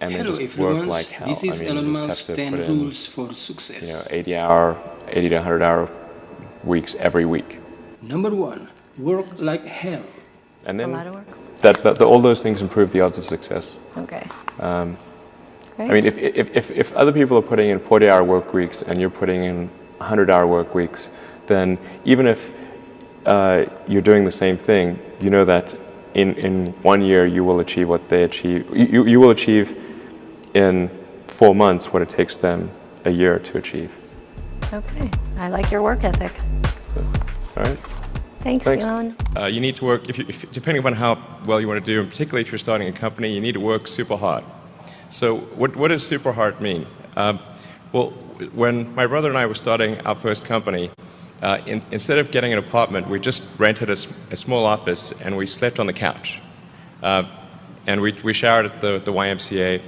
and then Hello just work everyone, like hell. this is I mean, Elon you just Musk's have to 10 put in, rules for success. 80 to 100-hour weeks every week. Number 1, work like hell. And It's a then lot of work. all those things improve the odds of success. Okay. I mean, if other people are putting in 40-hour work weeks and you're putting in 100-hour work weeks, then even if you're doing the same thing, you know that in 1 year you will achieve what they achieve. You will achieve in 4 months what it takes them a year to achieve. Okay. I like your work ethic. So, all right. Thanks. Elon. You need to work, depending upon how well you want to do, and particularly if you're starting a company, you need to work super hard. So what does super hard mean? Well, when my brother and I were starting our first company, instead of getting an apartment, we just rented a small office and we slept on the couch. And we showered at the YMCA,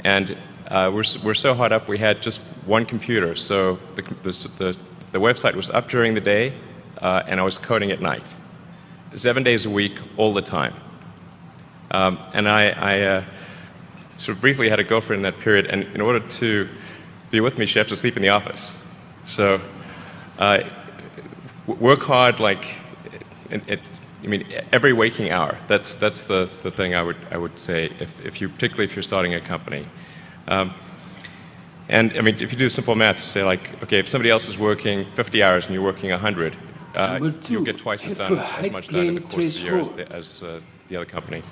and we're so hot up we had just one computer. So the website was up during the day, and I was coding at night, 7 days a week, all the time. And I sort of briefly had a girlfriend in that period, and in order to be with me, she had to sleep in the office. So work hard, like I mean, every waking hour. That's the thing I would say, particularly if you're starting a company. And I mean, if you do simple math, say like, okay, if somebody else is working 50 hours and you're working 100, you'll get twice as much done in the course of the year as the other company.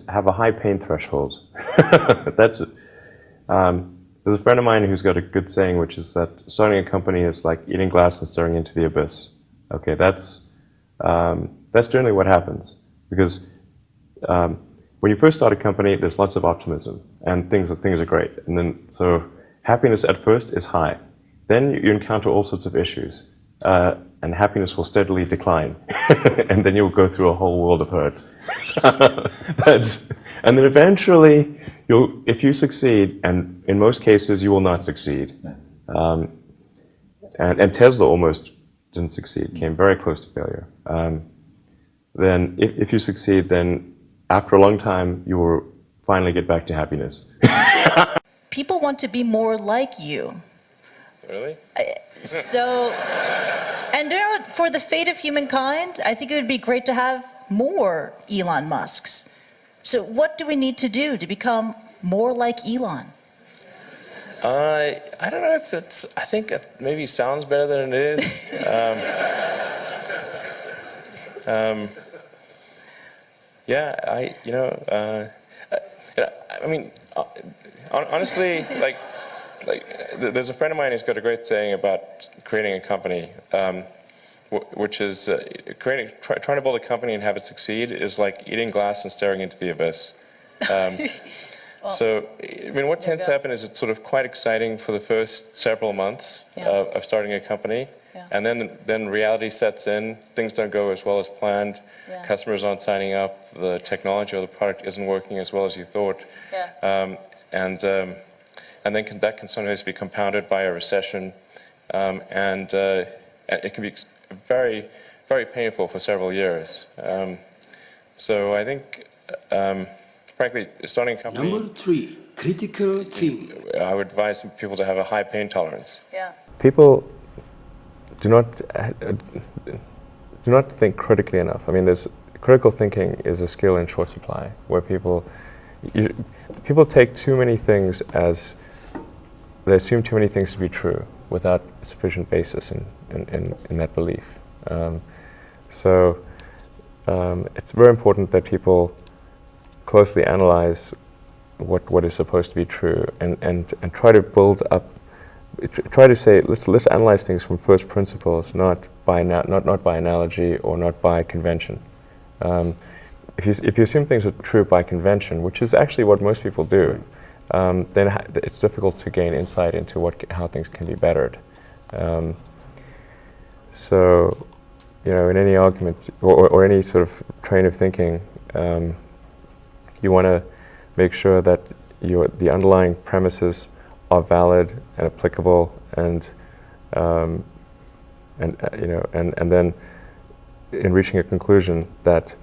Have a high pain threshold. That's it. There's a friend of mine who's got a good saying, which is that starting a company is like eating glass and staring into the abyss. Okay, that's generally what happens, because when you first start a company, there's lots of optimism and things are great, and then so happiness at first is high. Then you encounter all sorts of issues, and happiness will steadily decline, and then you'll go through a whole world of hurt. And then eventually, if you succeed, and in most cases you will not succeed, and Tesla almost didn't succeed, came very close to failure. Then if you succeed, then after a long time, you will finally get back to happiness. People want to be more like you. Really? And you know what, for the fate of humankind, I think it would be great to have more Elon Musks. So what do we need to do to become more like Elon? I don't know if it's, I think it maybe sounds better than it is. Yeah, I mean, honestly, like there's a friend of mine who's got a great saying about creating a company, which is trying to build a company and have it succeed is like eating glass and staring into the abyss. So, I mean, what tends to happen is it's sort of quite exciting for the first several months of starting a company. Yeah. And then reality sets in, things don't go as well as planned, customers aren't signing up, the technology or the product isn't working as well as you thought. And then that can sometimes be compounded by a recession, and it can be very, very painful for several years. So I think, frankly, starting a company... Number 3, critical thinking. I would advise people to have a high pain tolerance. Yeah. People do not think critically enough. I mean, critical thinking is a skill in short supply, where people take too many things they assume too many things to be true without sufficient basis in that belief. So it's very important that people closely analyze what is supposed to be true and try to build up. Try to say, let's analyze things from first principles, not by analogy or not by convention. If you assume things are true by convention, which is actually what most people do, then it's difficult to gain insight into how things can be bettered. So, in any argument or any sort of train of thinking, you want to make sure that the underlying premises are valid and applicable, and then in reaching a conclusion that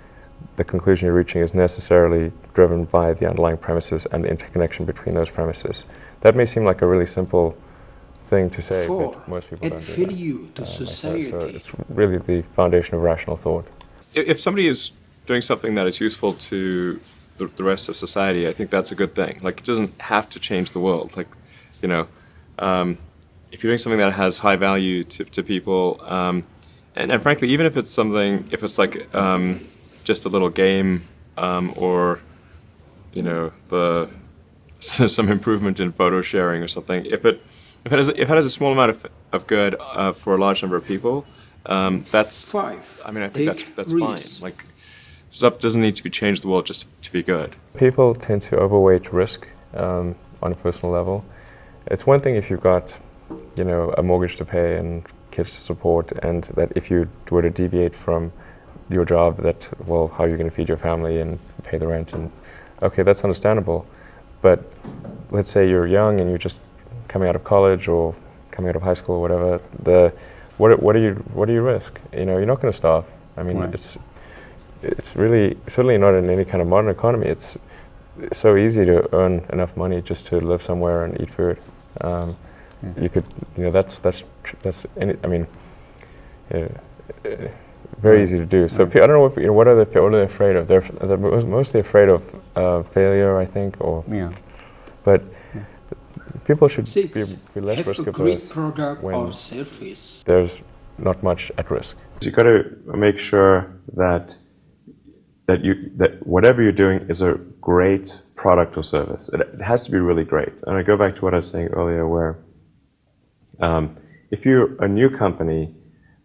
the conclusion you're reaching is necessarily driven by the underlying premises and the interconnection between those premises. That may seem like a really simple thing to say, 4. but most people Add don't do value to that. So society. it's really the foundation of rational thought. If somebody is doing something that is useful to the rest of society, I think that's a good thing. Like, it doesn't have to change the world. Like, you know, if you're doing something that has high value to people, and frankly, even if it's something, if it's like just a little game, or, you know, some improvement in photo sharing or something, if it has a small amount of good for a large number of people, that's 5. I mean, I think Take that's risks. fine. Like, stuff doesn't need to change the world just to be good. People tend to overweight risk on a personal level. It's one thing if you've got, you know, a mortgage to pay and kids to support, and that if you were to deviate from your job, that, well, how are you going to feed your family and pay the rent? And okay, that's understandable. But let's say you're young and you're just coming out of college or coming out of high school or whatever. What do you risk? You know, you're not going to starve. I mean, Right. it's really certainly not in any kind of modern economy. It's so easy to earn enough money just to live somewhere and eat food. You could, you know, that's I mean, very easy to do. So I don't know what, you know, what are they afraid of? They're mostly afraid of failure, I think, or but people should 6. be less Have risk a great averse product when or service. there's not much at risk. You've got to make sure that whatever you're doing is a great product or service. It has to be really great. And I go back to what I was saying earlier, where if you're a new company,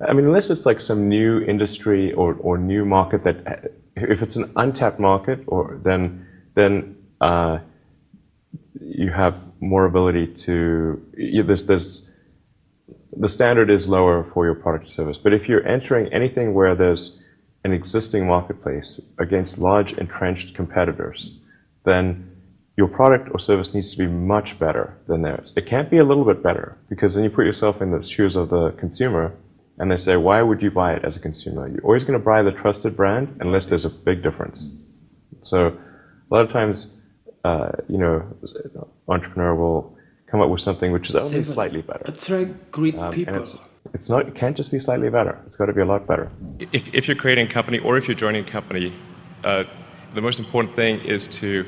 I mean, unless it's like some new industry or new market that, if it's an untapped market, or then you have more ability to, the standard is lower for your product or service. But if you're entering anything where there's an existing marketplace against large entrenched competitors, then your product or service needs to be much better than theirs. It can't be a little bit better, because then you put yourself in the shoes of the consumer and they say, why would you buy it as a consumer? You're always going to buy the trusted brand unless there's a big difference. So a lot of times, you know, entrepreneur will come up with something which is only 7. slightly better. Attract great people. And it's not, it can't just be slightly better. It's got to be a lot better. If you're creating a company or if you're joining a company, the most important thing is to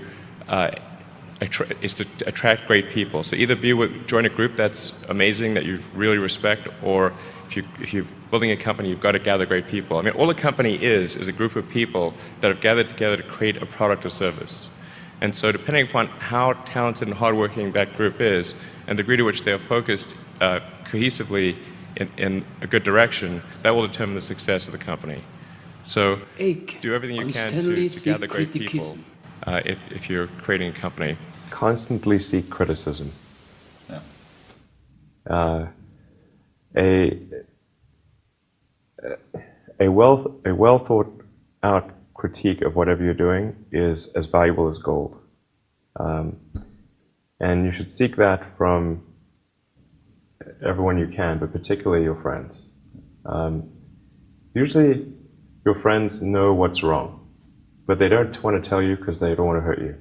attract great people. So either join a group that's amazing, that you really respect, or if you're building a company, you've got to gather great people. I mean, all a company is a group of people that have gathered together to create a product or service. And so depending upon how talented and hardworking that group is, and the degree to which they are focused cohesively in a good direction, that will determine the success of the company. So 8. do everything you can Constantly to gather seek great people criticism. if you're creating a company. Constantly seek criticism. Yeah. A well thought out critique of whatever you're doing is as valuable as gold. And you should seek that from everyone you can, but particularly your friends. Usually your friends know what's wrong, but they don't want to tell you because they don't want to hurt you.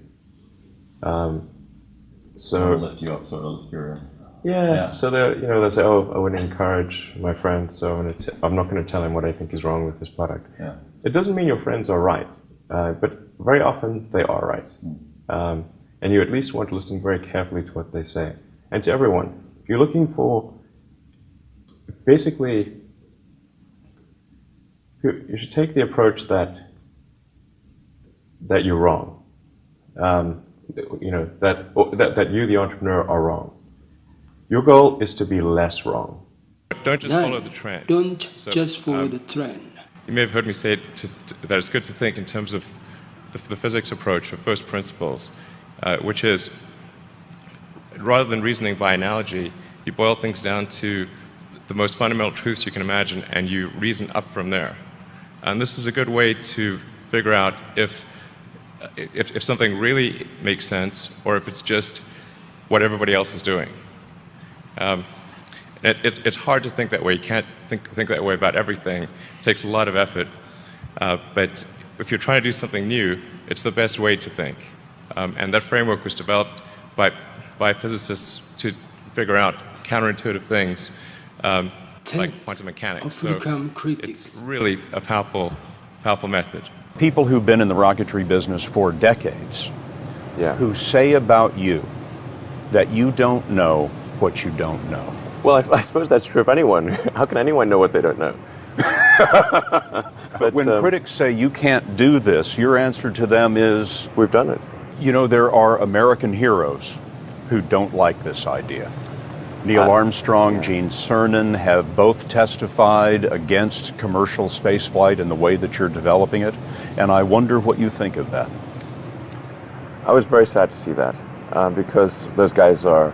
So lift you up, sort of your. Yeah. So they'll say, "Oh, I wouldn't encourage my friend, so I'm not going to tell him what I think is wrong with this product." Yeah. It doesn't mean your friends are right, but very often they are right, and you at least want to listen very carefully to what they say, and to everyone. If you're looking for, basically, you should take the approach that you're wrong. That you, the entrepreneur, are wrong. Your goal is to be less wrong. Don't just 9. follow the trend. Don't So, just follow the trend. You may have heard me say that it's good to think in terms of the physics approach of first principles, which is, rather than reasoning by analogy, you boil things down to the most fundamental truths you can imagine, and you reason up from there. And this is a good way to figure out if something really makes sense, or if it's just what everybody else is doing. It's hard to think that way. You can't think that way about everything. It takes a lot of effort. But if you're trying to do something new, it's the best way to think. And that framework was developed by physicists to figure out counterintuitive things like quantum mechanics. So it's really a powerful method. People who've been in the rocketry business for decades, who say about you that you don't know what you don't know. Well, I suppose that's true of anyone. How can anyone know what they don't know? But when critics say you can't do this, your answer to them is, we've done it. You know, there are American heroes who don't like this idea. Neil Armstrong, Gene Cernan have both testified against commercial spaceflight in the way that you're developing it, and I wonder what you think of that. I was very sad to see that, because those guys are,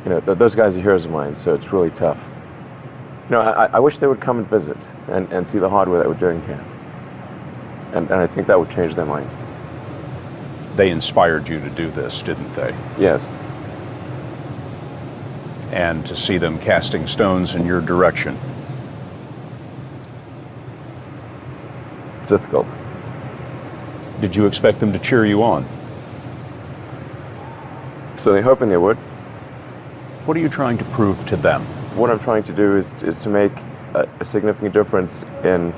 those guys are heroes of mine, so it's really tough. I wish they would come and visit and see the hardware that we're doing here. And I think that would change their mind. They inspired you to do this, didn't they? Yes. And to see them casting stones in your direction. It's difficult. Did you expect them to cheer you on? So they're hoping they would. What are you trying to prove to them? What I'm trying to do is to make a significant difference in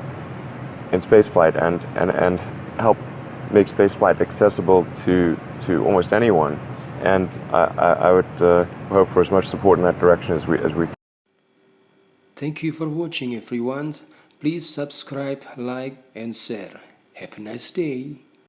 spaceflight and help make spaceflight accessible to almost anyone. And I would hope for as much support in that direction as we can. Thank you for watching, everyone. Please subscribe, like and share. Have a nice day.